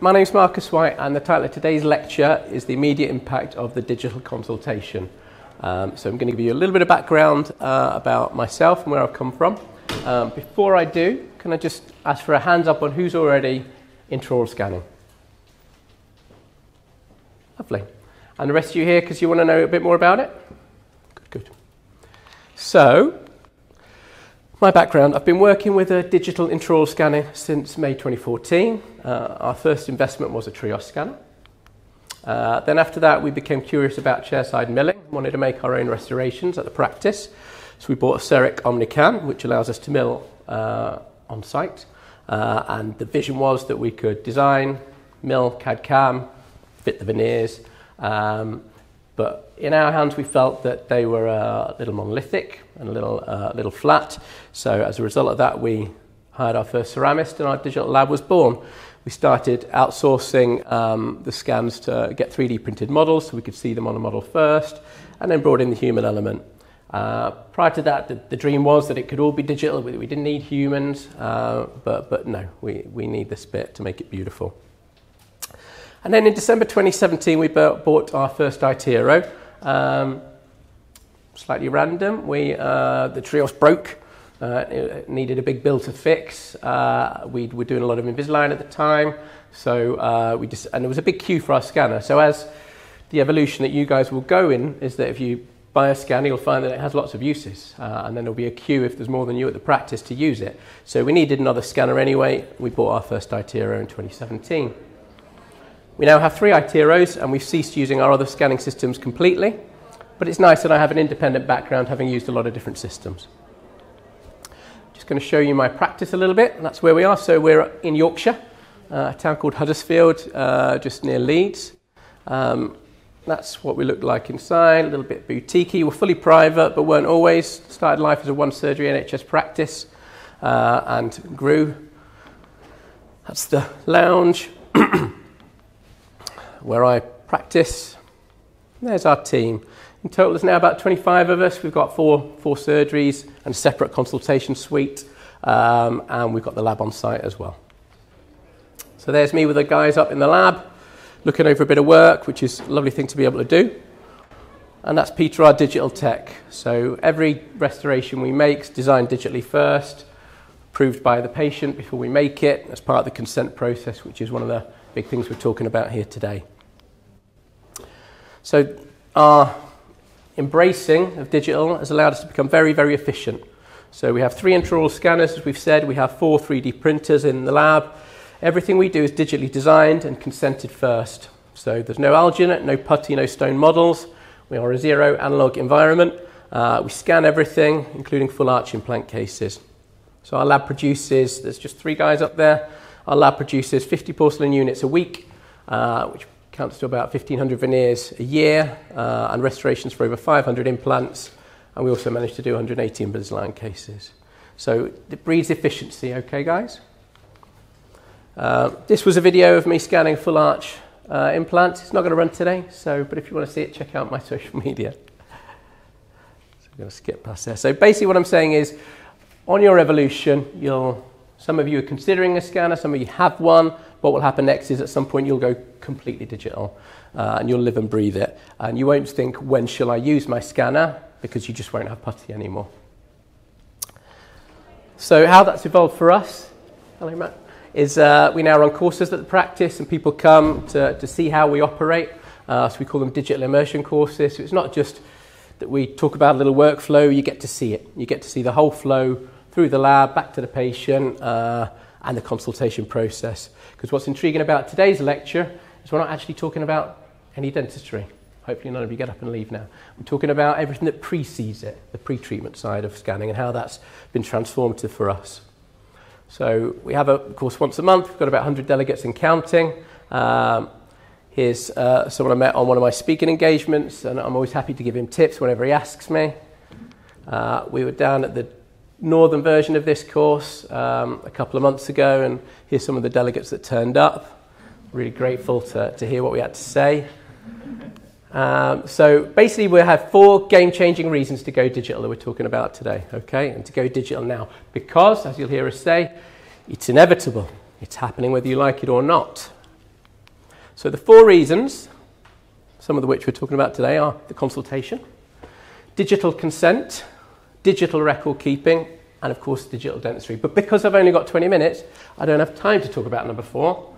my name's Marcus White, and the title of today's lecture is The Immediate Impact of the Digital Consultation. So I'm going to give you a little bit of background about myself and where I've come from. Before I do, can I just ask for a hands up on who's already intraoral scanning? Lovely. And the rest of you here because you want to know a bit more about it? Good. So, my background, I've been working with digital intraoral scanning since May 2014. Our first investment was a triage scanner. Then after that, we became curious about chairside milling, wanted to make our own restorations at the practice. So we bought a CEREC OmniCam, which allows us to mill on site. And the vision was that we could design, mill, CAD-CAM, fit the veneers. But in our hands, we felt that they were a little monolithic and a little flat. So as a result of that, we hired our first ceramist and our digital lab was born. We started outsourcing the scans to get 3D printed models so we could see them on a model first, and then brought in the human element. Prior to that, the dream was that it could all be digital. We didn't need humans, but no, we need this bit to make it beautiful. And then in December 2017, we bought our first Itero. Slightly random. The trios broke. It needed a big bill to fix. We were doing a lot of Invisalign at the time, so and there was a big queue for our scanner. So as the evolution that you guys will go in is that if you buy a scanner, you'll find that it has lots of uses, and then there'll be a queue if there's more than you at the practice to use it. So we needed another scanner anyway. We bought our first Itero in 2017. We now have 3 Iteros, and we've ceased using our other scanning systems completely. But it's nice that I have an independent background, having used a lot of different systems. Just going to show you my practice a little bit, and that's where we are. So we're in Yorkshire, a town called Huddersfield, just near Leeds. That's what we look like inside, a little bit boutiquey. We're fully private, but weren't always. Started life as a one-surgery NHS practice and grew. That's the lounge where I practice. There's our team. In total, there's now about 25 of us. We've got four surgeries and a separate consultation suite, and we've got the lab on site as well. So there's me with the guys up in the lab, looking over a bit of work, which is a lovely thing to be able to do. And that's Peter, our digital tech. So every restoration we make is designed digitally first, approved by the patient before we make it, as part of the consent process, which is one of the big things we're talking about here today. So our embracing of digital has allowed us to become very, very efficient. So we have 3 intraoral scanners, as we've said. We have 4 3D printers in the lab. Everything we do is digitally designed and consented first. So there's no alginate, no putty, no stone models. We are a 0 analog environment. We scan everything, including full arch implant cases. So our lab produces, there's just 3 guys up there. Our lab produces 50 porcelain units a week, which counts to about 1,500 veneers a year, and restorations for over 500 implants. And we also managed to do 180 Invisalign cases. So it breeds efficiency, okay, guys? This was a video of me scanning full arch implant. It's not going to run today, but if you want to see it, check out my social media. So I'm going to skip past there. So basically what I'm saying is, on your evolution, some of you are considering a scanner, some of you have one. What will happen next is at some point you'll go completely digital and you'll live and breathe it. And you won't think, when shall I use my scanner? Because you just won't have putty anymore. So how that's evolved for us, hello Matt, is we now run courses at the practice and people come to see how we operate. So we call them digital immersion courses. So it's not just that we talk about a little workflow, you get to see it. You get to see the whole flow through the lab, back to the patient, and the consultation process. Because what's intriguing about today's lecture is we're not actually talking about any dentistry. Hopefully none of you get up and leave now. We're talking about everything that precedes it, the pre-treatment side of scanning and how that's been transformative for us. So we have a course once a month. We've got about 100 delegates and counting. Here's someone I met on one of my speaking engagements, and I'm always happy to give him tips whenever he asks me. We were down at the northern version of this course a couple of months ago, and here's some of the delegates that turned up. Really grateful to hear what we had to say. So basically we have 4 game-changing reasons to go digital that we're talking about today, okay? And to go digital now, because, as you'll hear us say, it's inevitable. It's happening whether you like it or not. So the 4 reasons, some of which we're talking about today, are the consultation, digital consent, digital record keeping, and of course digital dentistry. But because I've only got 20 minutes, I don't have time to talk about number 4.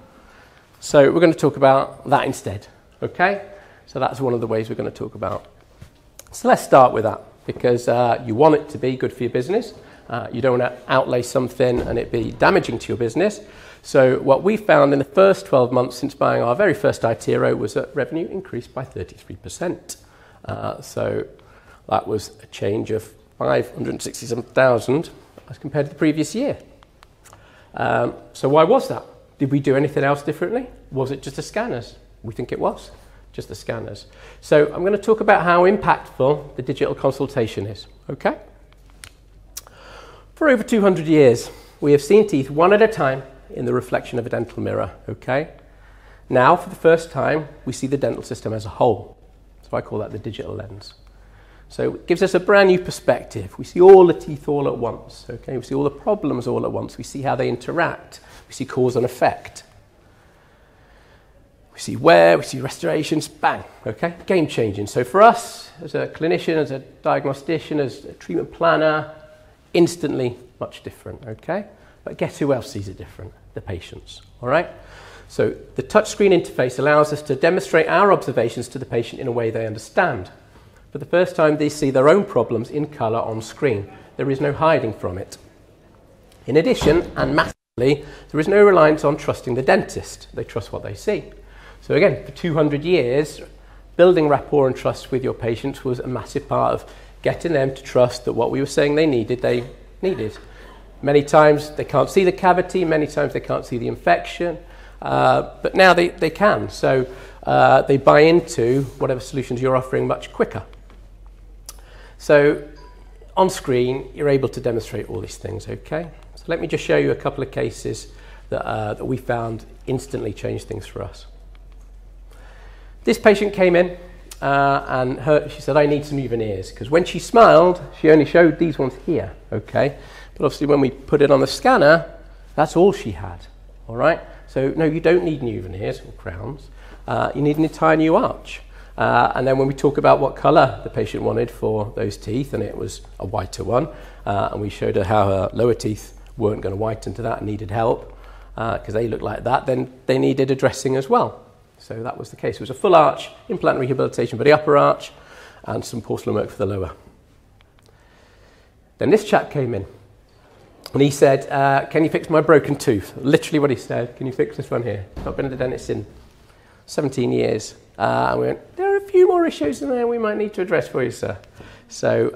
So we're going to talk about that instead, okay? So that's one of the ways we're going to talk about. So let's start with that, because you want it to be good for your business. You don't want to outlay something and it be damaging to your business. So what we found in the first 12 months since buying our very first Itero was that revenue increased by 33%. So that was a change of 567,000 as compared to the previous year. So why was that? Did we do anything else differently? Was it just the scanners? We think it was just the scanners. So I'm going to talk about how impactful the digital consultation is, okay? For over 200 years, we have seen teeth one at a time in the reflection of a dental mirror, okay? Now, for the first time, we see the dental system as a whole. So I call that the digital lens. So it gives us a brand new perspective. We see all the teeth all at once, okay? We see all the problems all at once. We see how they interact. We see cause and effect. We see wear, we see restorations, bang, okay? Game changing. So for us, as a clinician, as a diagnostician, as a treatment planner, instantly much different, okay? But guess who else sees it different? The patients, all right? So the touchscreen interface allows us to demonstrate our observations to the patient in a way they understand. For the first time, they see their own problems in colour on screen. There is no hiding from it. In addition, and massively, there is no reliance on trusting the dentist. They trust what they see. So again, for 200 years, building rapport and trust with your patients was a massive part of getting them to trust that what we were saying they needed. Many times they can't see the cavity, many times they can't see the infection, but now they can. So they buy into whatever solutions you're offering much quicker. So on screen, you're able to demonstrate all these things, okay? So let me just show you a couple of cases that we found instantly changed things for us. This patient came in and she said, I need some new veneers, because when she smiled, she only showed these ones here, okay? But obviously when we put it on the scanner, that's all she had, all right? So no, you don't need new veneers or crowns. You need an entire new arch. And then when we talk about what colour the patient wanted for those teeth, and it was a whiter one, and we showed her how her lower teeth weren't going to whiten to that and needed help, because they looked like that, then they needed a dressing as well. So that was the case. It was a full arch, implant rehabilitation for the upper arch, and some porcelain work for the lower. Then this chap came in, and he said, can you fix my broken tooth? Literally what he said, can you fix this one here? Not been to the dentist in 17 years. And we went, there are a few more issues in there we might need to address for you, sir. So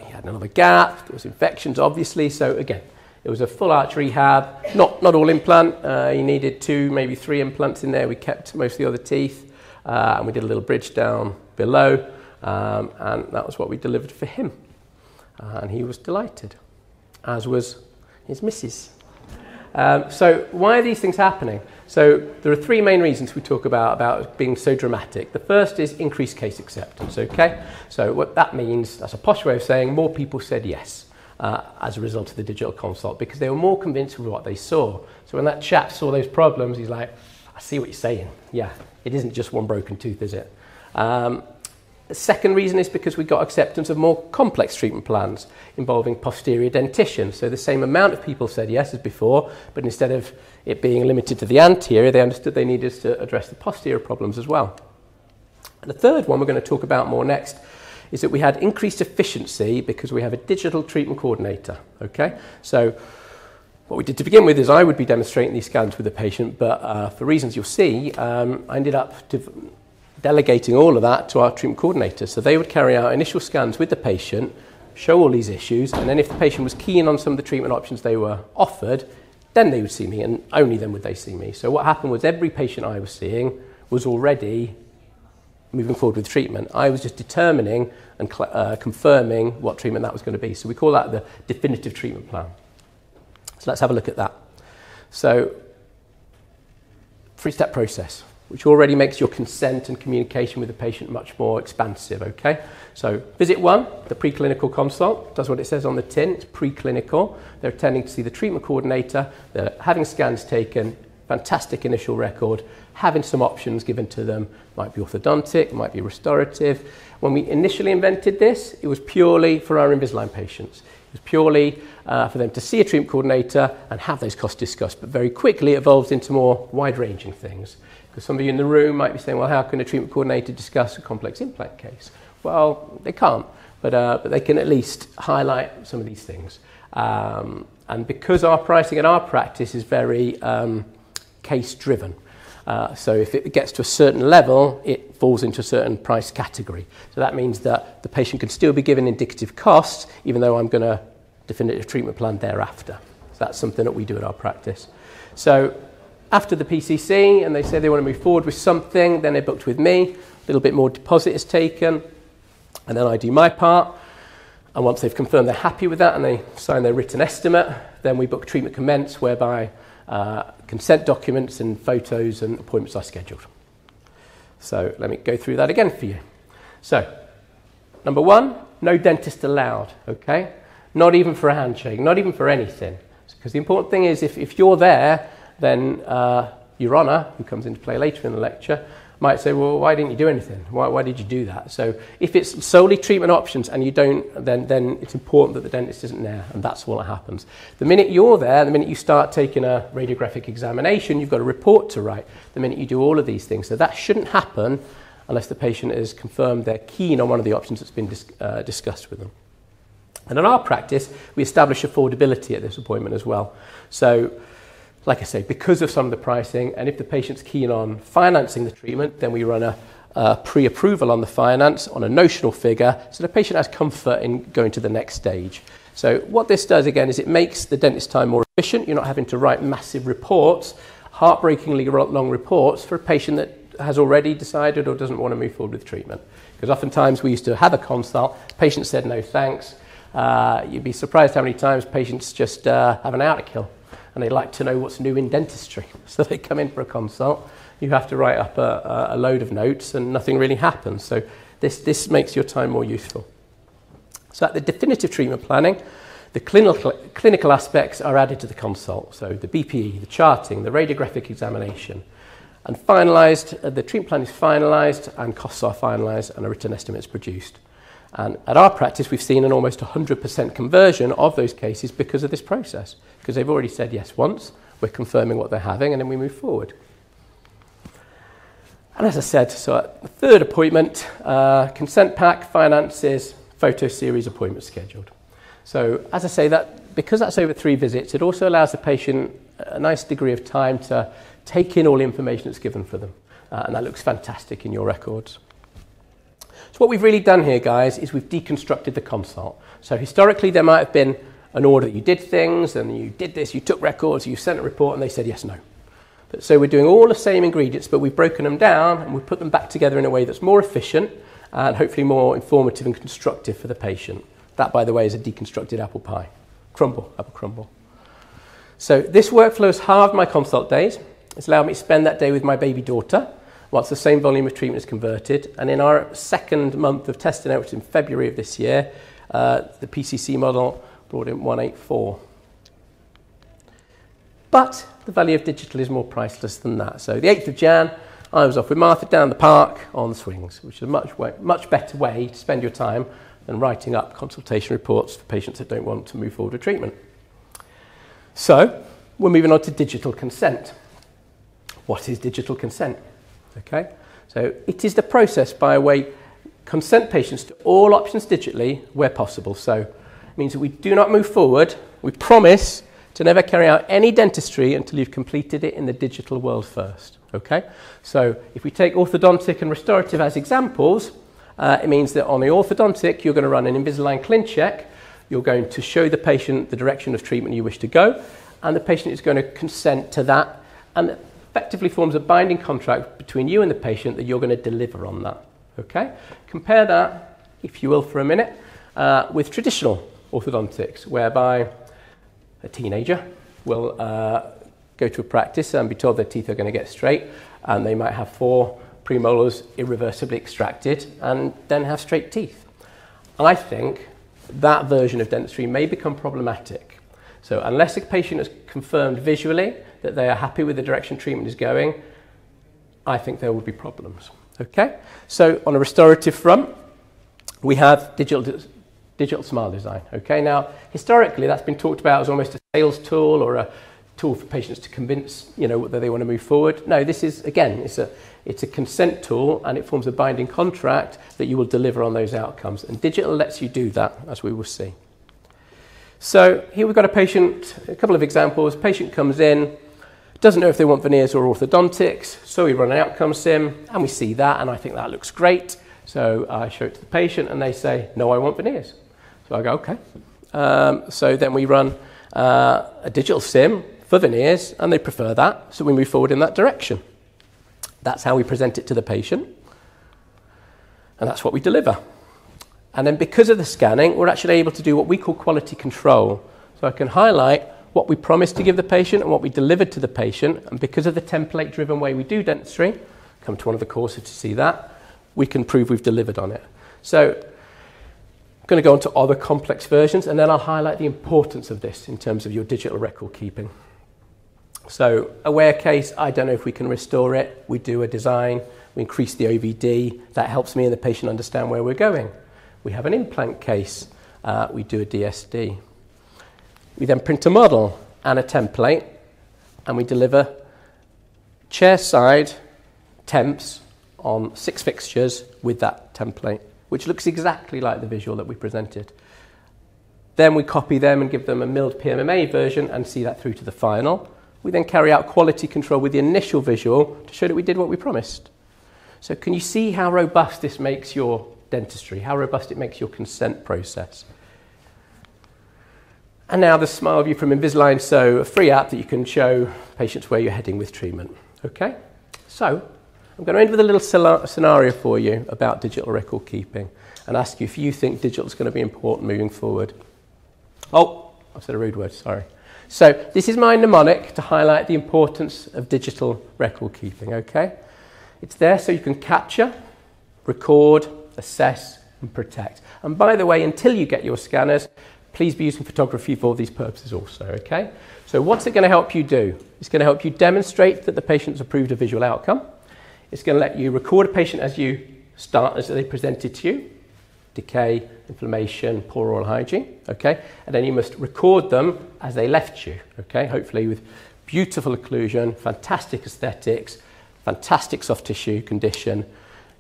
he had another gap, there was infections, obviously. So again, it was a full arch rehab, not all implant. He needed 2, maybe 3 implants in there. We kept most of the other teeth, and we did a little bridge down below, and that was what we delivered for him. And he was delighted, as was his missus. So why are these things happening? So there are 3 main reasons we talk about being so dramatic. The first is increased case acceptance, okay? So what that means, that's a posh way of saying more people said yes as a result of the digital consult, because they were more convinced with what they saw. So when that chap saw those problems, he's like, I see what you're saying. Yeah, it isn't just one broken tooth, is it? The second reason is because we got acceptance of more complex treatment plans involving posterior dentition. So the same amount of people said yes as before, but instead of it being limited to the anterior, they understood they needed to address the posterior problems as well. And the third one we're going to talk about more next is that we had increased efficiency because we have a digital treatment coordinator, okay? So what we did to begin with is I would be demonstrating these scans with the patient, but for reasons you'll see, I ended up delegating all of that to our treatment coordinator. So they would carry out initial scans with the patient, show all these issues, and then if the patient was keen on some of the treatment options they were offered, then they would see me, and only then would they see me. So what happened was every patient I was seeing was already moving forward with treatment. I was just determining and confirming what treatment that was going to be. So we call that the definitive treatment plan. So let's have a look at that. So 3-step process, which already makes your consent and communication with the patient much more expansive, okay? So visit 1, the preclinical consult, does what it says on the tin, it's preclinical. They're attending to see the treatment coordinator, they're having scans taken, fantastic initial record, having some options given to them. Might be orthodontic, might be restorative. When we initially invented this, it was purely for our Invisalign patients. It was purely for them to see a treatment coordinator and have those costs discussed, but very quickly it evolved into more wide-ranging things. Because some of you in the room might be saying, well, how can a treatment coordinator discuss a complex implant case? Well, they can't, but they can at least highlight some of these things. And because our pricing and our practice is very case-driven, so if it gets to a certain level, it falls into a certain price category. So that means that the patient can still be given indicative costs, even though I'm going to definitive treatment plan thereafter. So that's something that we do at our practice. So after the PCC, and they say they want to move forward with something, then they're booked with me, a little bit more deposit is taken, and then I do my part. And once they've confirmed they're happy with that and they sign their written estimate, then we book treatment commence, whereby consent documents and photos and appointments are scheduled. So let me go through that again for you. So, number one, no dentist allowed, okay? Not even for a handshake, not even for anything. Because the important thing is if you're there, then Your Honour, who comes into play later in the lecture, might say, well, why didn't you do anything? Why did you do that? So if it's solely treatment options and you don't, then it's important that the dentist isn't there, and that's what happens. The minute you're there, the minute you start taking a radiographic examination, you've got a report to write. The minute you do all of these things. So that shouldn't happen unless the patient is confirmed they're keen on one of the options that's been discussed with them. And in our practice, we establish affordability at this appointment as well. So, like I say, because of some of the pricing, and if the patient's keen on financing the treatment, then we run a pre-approval on the finance on a notional figure, so the patient has comfort in going to the next stage. So what this does, again, is it makes the dentist time more efficient. You're not having to write massive reports, heartbreakingly long reports, for a patient that has already decided or doesn't want to move forward with treatment. Because oftentimes we used to have a consult, patient said no thanks. You'd be surprised how many times patients just have an out-of-kill. And they like to know what's new in dentistry. So they come in for a consult, you have to write up a load of notes and nothing really happens. So this makes your time more useful. So at the definitive treatment planning, the clinical aspects are added to the consult. So the BPE, the charting, the radiographic examination. And finalised, the treatment plan is finalised and costs are finalised and a written estimate is produced. And at our practice, we've seen an almost 100% conversion of those cases because of this process. Because they've already said yes once, we're confirming what they're having, and then we move forward. And as I said, so at the third appointment, consent pack, finances, photo series appointment scheduled. So as I say, that because that's over 3 visits, it also allows the patient a nice degree of time to take in all the information that's given for them. And that looks fantastic in your records. So what we've really done here, guys, is we've deconstructed the consult. So historically, there might have been an order that you did things, and you did this, you took records, you sent a report, and they said yes, no. So we're doing all the same ingredients, but we've broken them down, and we've put them back together in a way that's more efficient, and hopefully more informative and constructive for the patient. That, by the way, is a deconstructed apple pie. Crumble, apple crumble. So this workflow has halved my consult days. It's allowed me to spend that day with my baby daughter, once the same volume of treatment is converted. And in our second month of testing out, which was in February of this year, the PCC model brought in 184. But the value of digital is more priceless than that. So the 8th of Jan, I was off with Martha down the park on the swings, which is a much better way to spend your time than writing up consultation reports for patients that don't want to move forward with treatment. So we're moving on to digital consent. What is digital consent? Okay, so it is the process by which consent patients to all options digitally where possible. So it means that we do not move forward. We promise to never carry out any dentistry until you've completed it in the digital world first. Okay, so if we take orthodontic and restorative as examples, it means that on the orthodontic, you're going to run an Invisalign ClinCheck. You're going to show the patient the direction of treatment you wish to go, and the patient is going to consent to that, and effectively forms a binding contract between you and the patient that you're going to deliver on that. Okay? Compare that, if you will, for a minute, with traditional orthodontics, whereby a teenager will go to a practice and be told their teeth are going to get straight, and they might have 4 premolars irreversibly extracted and then have straight teeth. I think that version of dentistry may become problematic. So unless a patient is confirmed visually that they are happy with the direction treatment is going, I think there will be problems. Okay? So on a restorative front, we have digital smile design. Okay? Now, historically, that's been talked about as almost a sales tool or a tool for patients to convince, whether they want to move forward. No, this is, again, it's a consent tool, and it forms a binding contract that you will deliver on those outcomes. And digital lets you do that, as we will see. So here we've got a patient, a couple of examples. Patient comes in, doesn't know if they want veneers or orthodontics, so we run an outcome sim, and we see that, and I think that looks great. So I show it to the patient, and they say, no, I want veneers. So I go, okay. So then we run a digital sim for veneers, and they prefer that, so we move forward in that direction. That's how we present it to the patient, and that's what we deliver. And then because of the scanning, we're actually able to do what we call quality control. So I can highlight what we promised to give the patient and what we delivered to the patient, and because of the template-driven way we do dentistry, come to one of the courses to see that, we can prove we've delivered on it. So I'm going to go on to other complex versions, and then I'll highlight the importance of this in terms of your digital record keeping. So a wear case, I don't know if we can restore it. We do a design, we increase the OVD. That helps me and the patient understand where we're going. We have an implant case, we do a DSD. We then print a model and a template, and we deliver chair side temps on 6 fixtures with that template, which looks exactly like the visual that we presented. Then we copy them and give them a milled PMMA version and see that through to the final. We then carry out quality control with the initial visual to show that we did what we promised. So can you see how robust this makes your dentistry, how robust it makes your consent process? And now the Smile View from Invisalign, so a free app that you can show patients where you're heading with treatment. Okay? So I'm going to end with a little scenario for you about digital record keeping and ask you if you think digital is going to be important moving forward. Oh, I've said a rude word, sorry. So this is my mnemonic to highlight the importance of digital record keeping, okay? It's there so you can capture, record, assess, and protect. And by the way, until you get your scanners, please be using photography for these purposes also, okay? So what's it going to help you do? It's going to help you demonstrate that the patient's approved a visual outcome. It's going to let you record a patient as they presented to you, decay, inflammation, poor oral hygiene, okay? And then you must record them as they left you, okay? Hopefully with beautiful occlusion, fantastic aesthetics, fantastic soft tissue condition.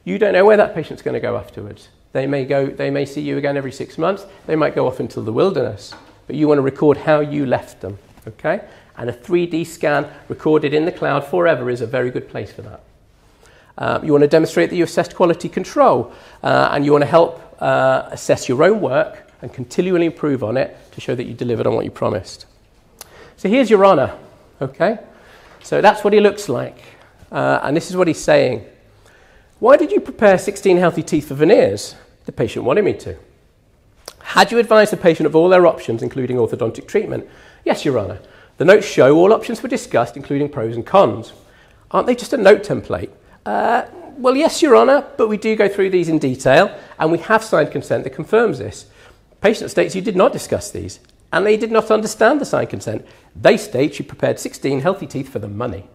You don't know where that patient's going to go afterwards. They may see you again every 6 months. They might go off into the wilderness, but you want to record how you left them, okay? And a 3D scan recorded in the cloud forever is a very good place for that. You want to demonstrate that you assessed quality control, and you want to help assess your own work and continually improve on it to show that you delivered on what you promised. So here's your honour, okay? So that's what he looks like, and this is what he's saying. Why did you prepare 16 healthy teeth for veneers? The patient wanted me to. Had you advised the patient of all their options, including orthodontic treatment? Yes, Your Honour. The notes show all options were discussed, including pros and cons. Aren't they just a note template? Well, yes, Your Honour, but we do go through these in detail, and we have signed consent that confirms this. Patient states you did not discuss these, and they did not understand the signed consent. They state you prepared 16 healthy teeth for the money.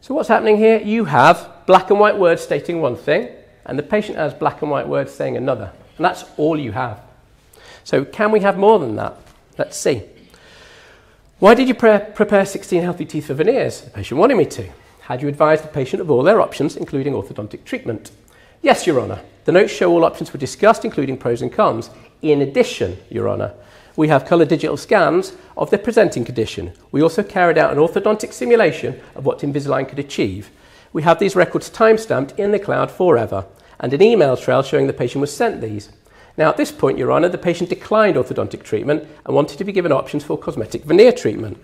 So what's happening here? You have black and white words stating one thing, and the patient has black and white words saying another. And that's all you have. So can we have more than that? Let's see. Why did you prepare 16 healthy teeth for veneers? The patient wanted me to. Had you advised the patient of all their options, including orthodontic treatment? Yes, Your Honour. The notes show all options were discussed, including pros and cons. In addition, Your Honour, we have colour digital scans of their presenting condition. We also carried out an orthodontic simulation of what Invisalign could achieve. We have these records timestamped in the cloud forever, and an email trail showing the patient was sent these. Now, at this point, Your Honour, the patient declined orthodontic treatment and wanted to be given options for cosmetic veneer treatment.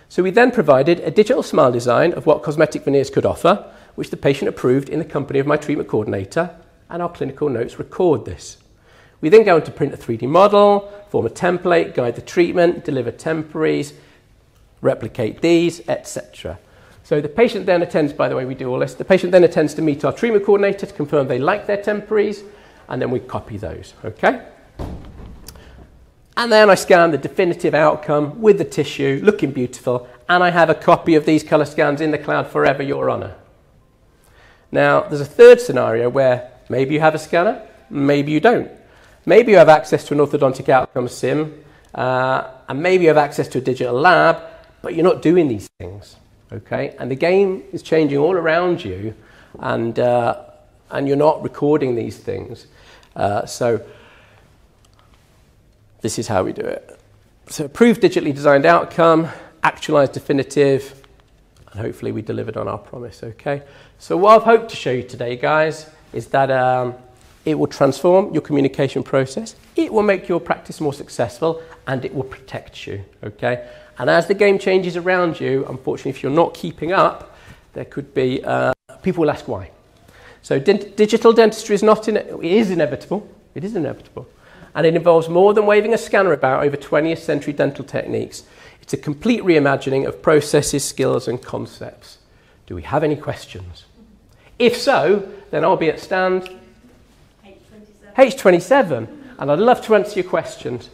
So we then provided a digital smile design of what cosmetic veneers could offer, which the patient approved in the company of my treatment coordinator, and our clinical notes record this. We then go on to print a 3D model, form a template, guide the treatment, deliver temporaries, replicate these, etc. So the patient then attends, by the way, we do all this, the patient then attends to meet our treatment coordinator to confirm they like their temporaries, and then we copy those, okay? And then I scan the definitive outcome with the tissue, looking beautiful, and I have a copy of these colour scans in the cloud forever, Your Honour. Now, there's a third scenario where maybe you have a scanner, maybe you don't. Maybe you have access to an orthodontic outcome sim, and maybe you have access to a digital lab, but you're not doing these things, okay? And the game is changing all around you, and you're not recording these things. So this is how we do it. So approved digitally designed outcome, actualized definitive, and hopefully we delivered on our promise, okay? So what I've hoped to show you today, guys, is that it will transform your communication process, it will make your practice more successful, and it will protect you, okay? And as the game changes around you, unfortunately, if you're not keeping up, there could be, people will ask why. So digital dentistry is it is inevitable, it is inevitable. And it involves more than waving a scanner about over 20th century dental techniques. It's a complete reimagining of processes, skills, and concepts. Do we have any questions? If so, then I'll be at stand H27, and I'd love to answer your questions.